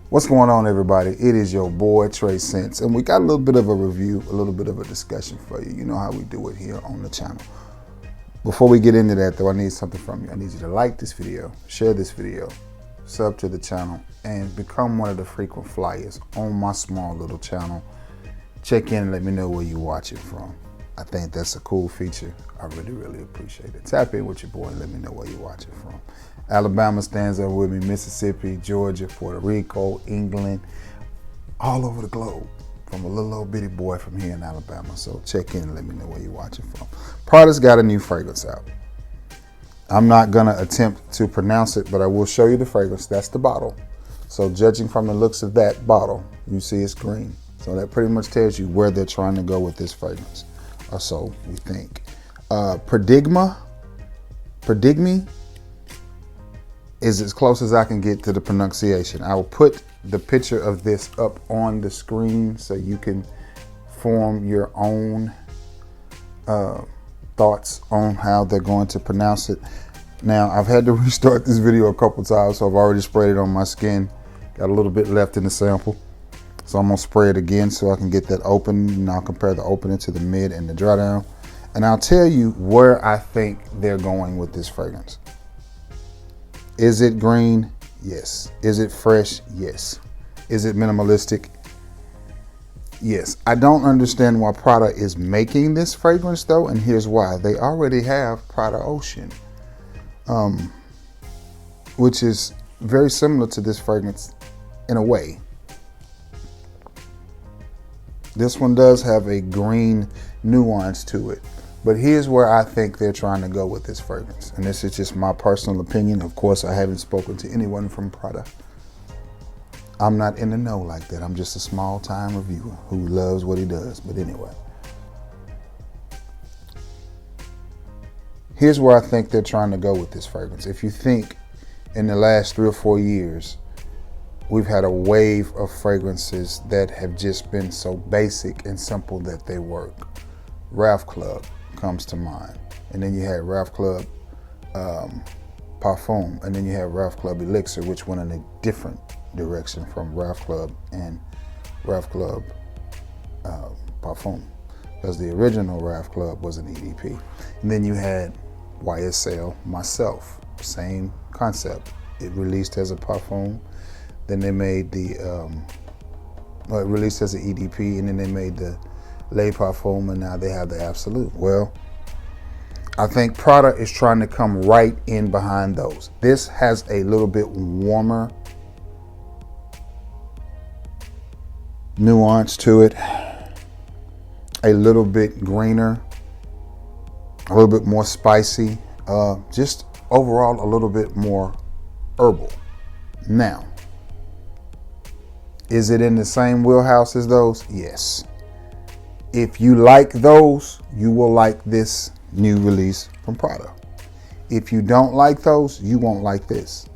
What's going on, everybody? It is your boy Trey Sense, and we got a little bit of a review, a little bit of a discussion for you. You know how we do it here on the channel. Before we get into that, though, I need something from you. I need you to like this video, share this video, sub to the channel, and become one of the frequent flyers on my small little channel. Check in and let me know where you watch it from. I think that's a cool feature. I really appreciate it. Tap in with your boy and let me know where you watch it from. Alabama stands up with me, Mississippi, Georgia, Puerto Rico, England, all over the globe, from a little old bitty boy from here in Alabama. So check in and let me know where you're watching from. Prada's got a new fragrance out. I'm not gonna attempt to pronounce it, but I will show you the fragrance. That's the bottle. So judging from the looks of that bottle, you see it's green. So that pretty much tells you where they're trying to go with this fragrance, or so we think. Pradigme is as close as I can get to the pronunciation. I will put the picture of this up on the screen so you can form your own thoughts on how they're going to pronounce it. Now, I've had to restart this video a couple times, so I've already sprayed it on my skin. Got a little bit left in the sample. So I'm gonna spray it again so I can get that open, and I'll compare the opening to the mid and the dry down. And I'll tell you where I think they're going with this fragrance. Is it green? Yes. Is it fresh? Yes. Is it minimalistic? Yes. I don't understand why Prada is making this fragrance though, and here's why. They already have Prada Ocean, which is very similar to this fragrance in a way. This one does have a green nuance to it, but here's where I think they're trying to go with this fragrance. And this is just my personal opinion. Of course, I haven't spoken to anyone from Prada. I'm not in the know like that. I'm just a small time reviewer who loves what he does. But anyway, here's where I think they're trying to go with this fragrance. If you think in the last 3 or 4 years, we've had a wave of fragrances that have just been so basic and simple that they work. Ralph Club comes to mind. And then you had Ralph Club Parfum. And then you had Ralph Club Elixir, which went in a different direction from Ralph Club and Ralph Club Parfum. Because the original Ralph Club was an EDP. And then you had YSL Myself, same concept. It released as a parfum. Then they made the, it released as an EDP, and then they made the Le Parfum, and now they have the Absolute. Well, I think Prada is trying to come right in behind those. This has a little bit warmer nuance to it, a little bit greener, a little bit more spicy, just overall a little bit more herbal. Now, is it in the same wheelhouse as those? Yes. If you like those, you will like this new release from Prada. If you don't like those, you won't like this.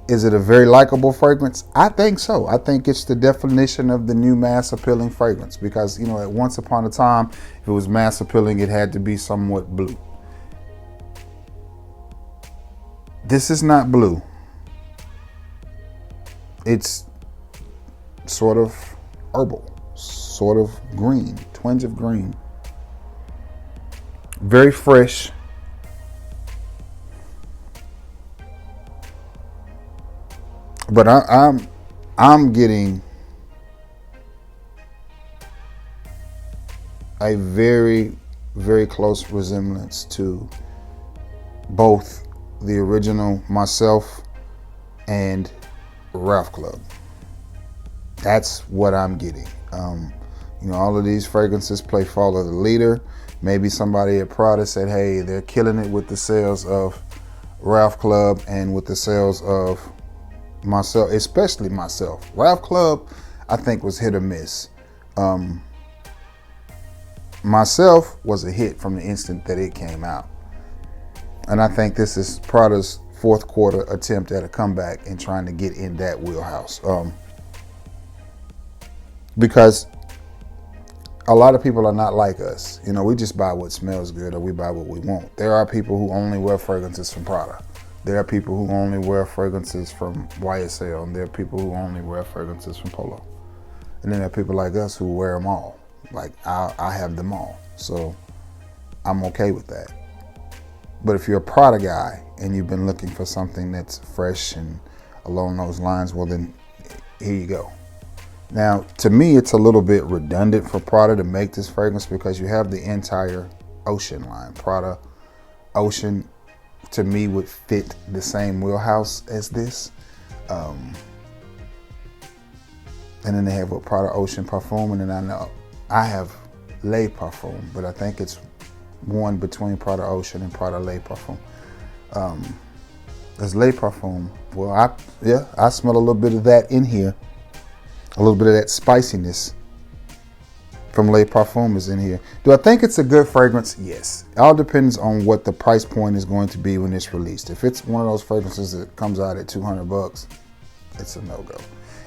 Is it a very likable fragrance? I think so. I think it's the definition of the new mass appealing fragrance, because, you know, at once upon a time, if it was mass appealing, it had to be somewhat blue. This is not blue. It's sort of herbal, sort of green, twinge of green. Very fresh. But I'm getting a very close resemblance to both the original Myself and Ralph Club. That's what I'm getting. You know, all of these fragrances play follow the leader. Maybe somebody at Prada said, hey, they're killing it with the sales of Ralph Club and with the sales of Myself, especially Myself. Ralph Club, I think, was hit or miss. Myself was a hit from the instant that it came out. And I think this is Prada's 4th quarter attempt at a comeback and trying to get in that wheelhouse. Because a lot of people are not like us. You know, we just buy what smells good, or we buy what we want. There are people who only wear fragrances from Prada. There are people who only wear fragrances from YSL, and there are people who only wear fragrances from Polo. And then there are people like us who wear them all. Like I have them all. So I'm okay with that. But if you're a Prada guy and you've been looking for something that's fresh and along those lines, well then here you go. Now, to me, it's a little bit redundant for Prada to make this fragrance because you have the entire Ocean line. Prada Ocean, to me, would fit the same wheelhouse as this. And then they have what, Prada Ocean Parfum, and then I know I have Le Parfum, but I think it's one between Prada Ocean and Prada Le Parfum. There's Le Parfum. Well, I smell a little bit of that in here. A little bit of that spiciness from Le Parfum is in here. Do I think it's a good fragrance? Yes. It all depends on what the price point is going to be when it's released. If it's one of those fragrances that comes out at $200, it's a no-go.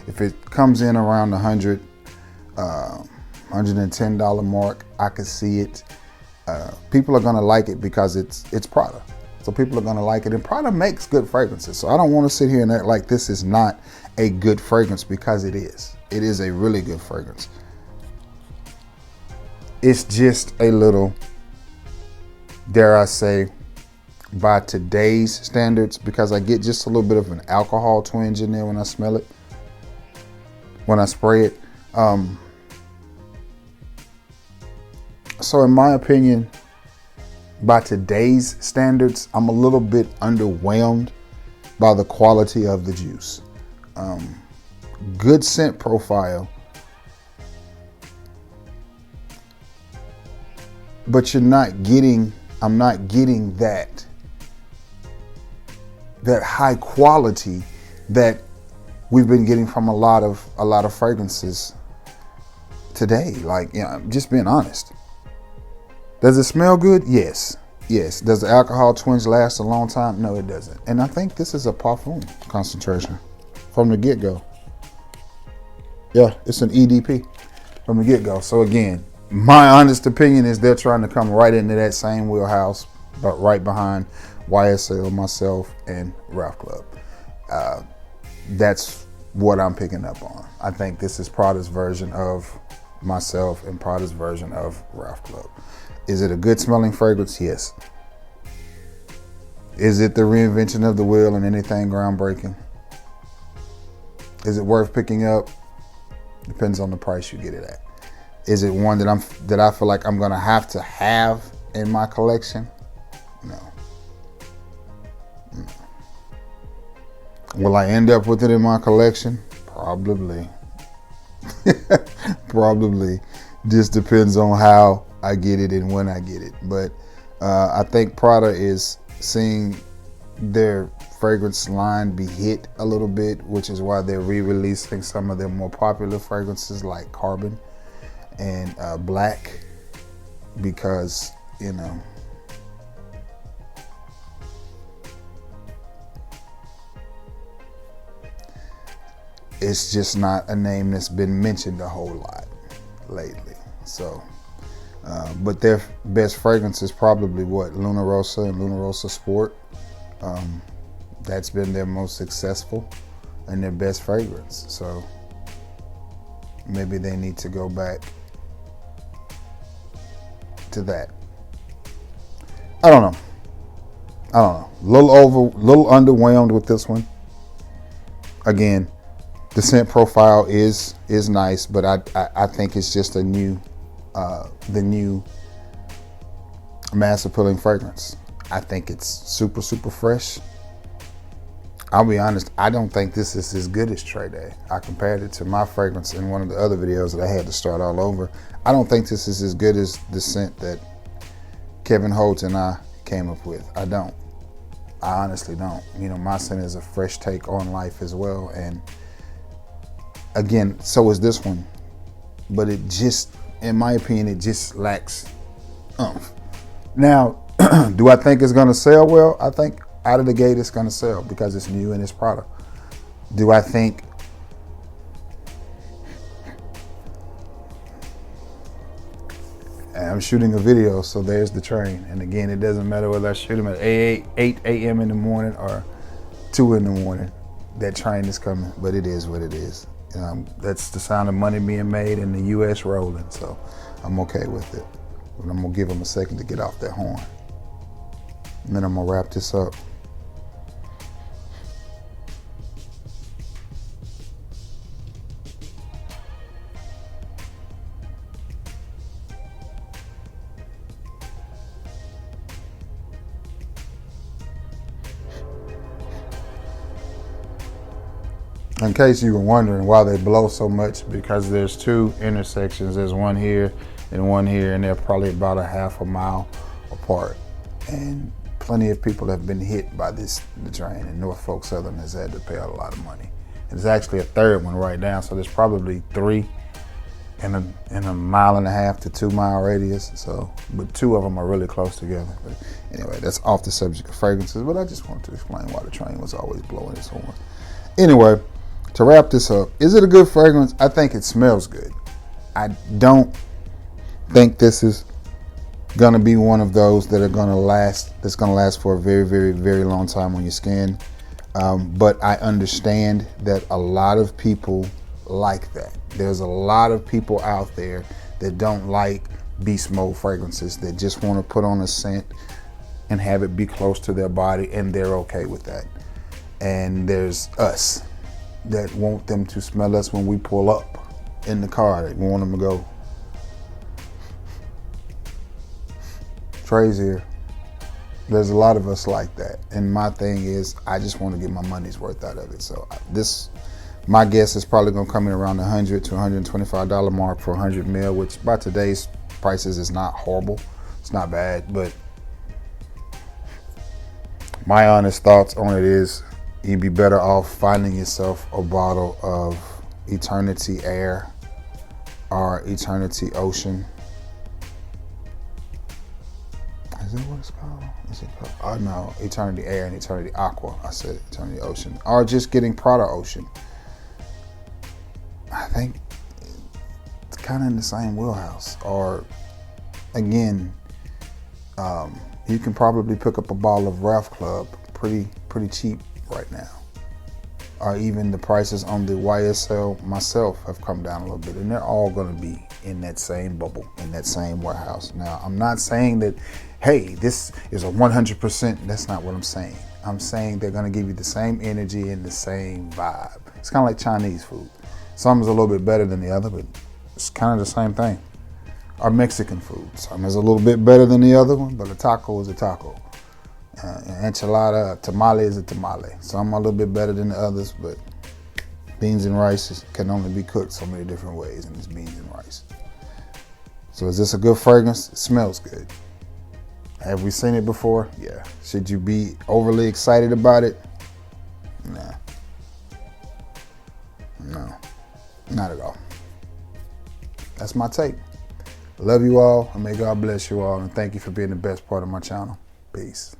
If it comes in around the $110 mark, I can see it. People are gonna like it because it's Prada. So people are gonna like it, and Prada makes good fragrances. So I don't want to sit here and act like this is not a good fragrance, because it is. It is a really good fragrance. It's just a little, dare I say, by today's standards, because I get just a little bit of an alcohol twinge in there when I smell it, when I spray it. So in my opinion, by today's standards, I'm a little bit underwhelmed by the quality of the juice. Good scent profile, but I'm not getting that high quality that we've been getting from a lot of fragrances today. Like, you know, I'm just being honest. Does it smell good? Yes. Yes. Does the alcohol twinge last a long time? No, it doesn't. And I think this is a parfum concentration from the get-go. Yeah, it's an EDP from the get-go. So again, my honest opinion is they're trying to come right into that same wheelhouse, but right behind YSL, myself, and Ralph Club. That's what I'm picking up on. I think this is Prada's version of myself and Prada's version of Ralph Club. Is it a good smelling fragrance? Yes. Is it the reinvention of the wheel and anything groundbreaking? Is it worth picking up? Depends on the price you get it at. Is it one that I feel like I'm gonna have to have in my collection? No. Will I end up with it in my collection? Probably. Probably. Just depends on how I get it and when I get it. But I think Prada is seeing their fragrance line be hit a little bit, which is why they're re-releasing some of their more popular fragrances like Carbon and Black, because, you know, it's just not a name that's been mentioned a whole lot lately. So but their best fragrance is probably what, Luna Rossa and Luna Rossa Sport. That's been their most successful and their best fragrance. So maybe they need to go back to that. I don't know. A little underwhelmed with this one. Again, the scent profile is nice, but I think it's just the new mass appealing fragrance. I think it's super, super fresh. I'll be honest, I don't think this is as good as Trey Day. I compared it to my fragrance in one of the other videos that I had to start all over. I don't think this is as good as the scent that Kevin Holt and I came up with. I don't. I honestly don't. You know, my scent is a fresh take on life as well. And again, so is this one. But it just, in my opinion, it just lacks oomph. Now, do I think it's going to sell well? I think out of the gate it's going to sell because it's new and it's Prada. Do I think I'm shooting a video, so there's the train. And again, it doesn't matter whether I shoot them at 8 a.m. in the morning or 2 in the morning. That train is coming, but it is what it is. That's the sound of money being made and the U.S. rolling, so I'm okay with it. But I'm gonna give them a second to get off that horn. And then I'm gonna wrap this up. In case you were wondering why they blow so much, because there's 2 intersections. There's one here, and they're probably about a half a mile apart. And plenty of people have been hit by the train, and Norfolk Southern has had to pay a lot of money. And there's actually a third one right now, so there's probably 3 in a 1.5 to 2 mile radius. So, but 2 of them are really close together. But anyway, that's off the subject of fragrances, but I just wanted to explain why the train was always blowing its horn. Anyway, to wrap this up, is it a good fragrance? I think it smells good. I don't think this is gonna be one of those that are gonna last. That's gonna last for a very, very, very long time on your skin. But I understand that a lot of people like that. There's a lot of people out there that don't like beast mode fragrances, that just want to put on a scent and have it be close to their body, and they're okay with that. And there's us that want them to smell us when we pull up in the car. We want them to go, Trey's here. There's a lot of us like that. And my thing is, I just want to get my money's worth out of it. So my guess is probably going to come in around the $100 to $125 mark for 100 mil, which by today's prices is not horrible. It's not bad, but my honest thoughts on it is, you'd be better off finding yourself a bottle of Eternity Air or Eternity Ocean. Is that what it's called? Is it called? Oh no, Eternity Air and Eternity Aqua. I said Eternity Ocean. Or just getting Prada Ocean. I think it's kind of in the same wheelhouse. Or again, you can probably pick up a bottle of Ralph Club pretty cheap right now. Or even the prices on the YSL myself have come down a little bit, and they're all going to be in that same bubble, in that same warehouse. Now, I'm not saying that, hey, this is a 100%. That's not what I'm saying. I'm saying they're going to give you the same energy and the same vibe. It's kind of like Chinese food. Some's a little bit better than the other, but it's kind of the same thing. Or Mexican food. Some is a little bit better than the other one, but a taco is a taco. Enchilada, tamale is a tamale. Some are a little bit better than the others, but beans and rice can only be cooked so many different ways, and it's beans and rice. So is this a good fragrance? It smells good. Have we seen it before? Yeah. Should you be overly excited about it? Nah. No, not at all. That's my take. Love you all, and may God bless you all, and thank you for being the best part of my channel. Peace.